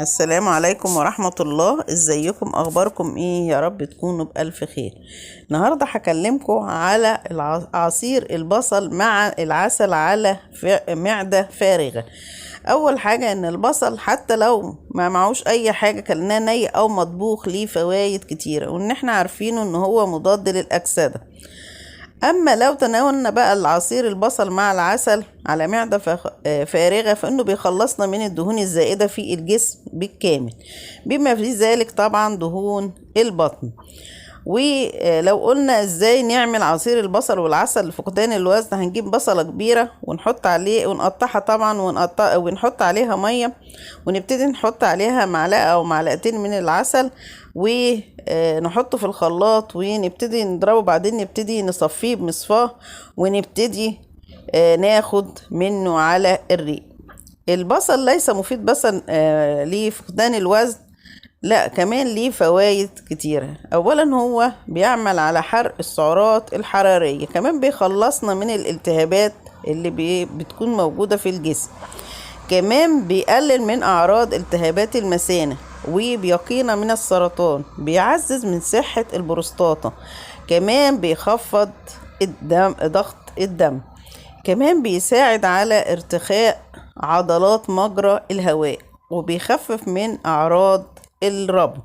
السلام عليكم ورحمة الله. ازيكم؟ اخباركم ايه؟ يا رب تكونوا بألف خير. النهاردة هكلمكم على عصير البصل مع العسل على معدة فارغة. اول حاجة ان البصل حتى لو ما معوش اي حاجة كلناه ني او مطبوخ ليه فوائد كتيرة، وان احنا عارفينه ان هو مضاد للأكسدة. اما لو تناولنا بقى العصير البصل مع العسل على معدة فارغة، فانه بيخلصنا من الدهون الزائدة في الجسم بالكامل، بما في ذلك طبعا دهون البطن. ولو قلنا ازاي نعمل عصير البصل والعسل لفقدان الوزن، هنجيب بصلة كبيرة ونحط عليه ونقطعها طبعا ونحط عليها مية، ونبتدي نحط عليها معلقة او معلقتين من العسل ونحطه في الخلاط ونبتدي نضربه، بعدين نبتدي نصفيه بمصفاه ونبتدي ناخد منه على الريق. البصل ليس مفيد بس لفقدان الوزن، لا كمان ليه فوائد كتيرة. اولا هو بيعمل على حرق السعرات الحرارية، كمان بيخلصنا من الالتهابات اللي بتكون موجودة في الجسم، كمان بيقلل من اعراض التهابات المثانة وبيقينا من السرطان، بيعزز من صحة البروستاتا، كمان بيخفض ضغط الدم، كمان بيساعد على ارتخاء عضلات مجرى الهواء وبيخفف من اعراض الربو.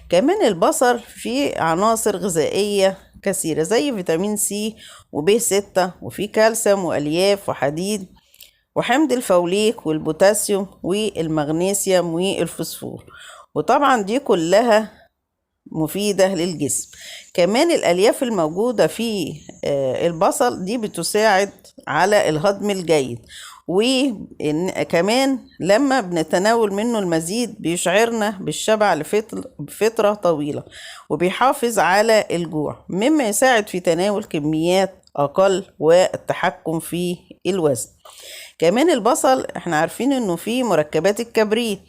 كمان البصل فيه عناصر غذائية كثيرة زي فيتامين سي وب 6، وفيه كالسيوم والياف وحديد وحمض الفوليك والبوتاسيوم والمغنيسيوم والفوسفور، وطبعا دي كلها مفيدة للجسم. كمان الألياف الموجودة في البصل دي بتساعد على الهضم الجيد، وكمان لما بنتناول منه المزيد بيشعرنا بالشبع لفترة طويلة، وبيحافظ على الجوع، مما يساعد في تناول كميات أقل والتحكم في الوزن. كمان البصل احنا عارفين انه فيه مركبات الكبريت،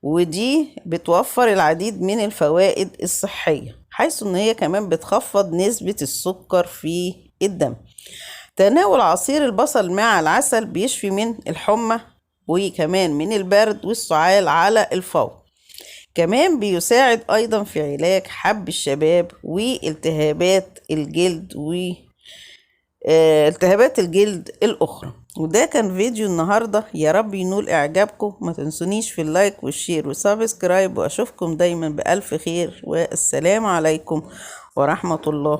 ودي بتوفر العديد من الفوائد الصحية، حيث ان هي كمان بتخفض نسبة السكر في الدم. تناول عصير البصل مع العسل بيشفي من الحمى وكمان من البرد والسعال على الفور. كمان بيساعد ايضا في علاج حب الشباب والتهابات الجلد التهابات الجلد الاخرى. وده كان فيديو النهاردة، يا رب ينول اعجابكم. ما تنسونيش في اللايك والشير والسبسكرايب، واشوفكم دايما بألف خير، والسلام عليكم ورحمة الله.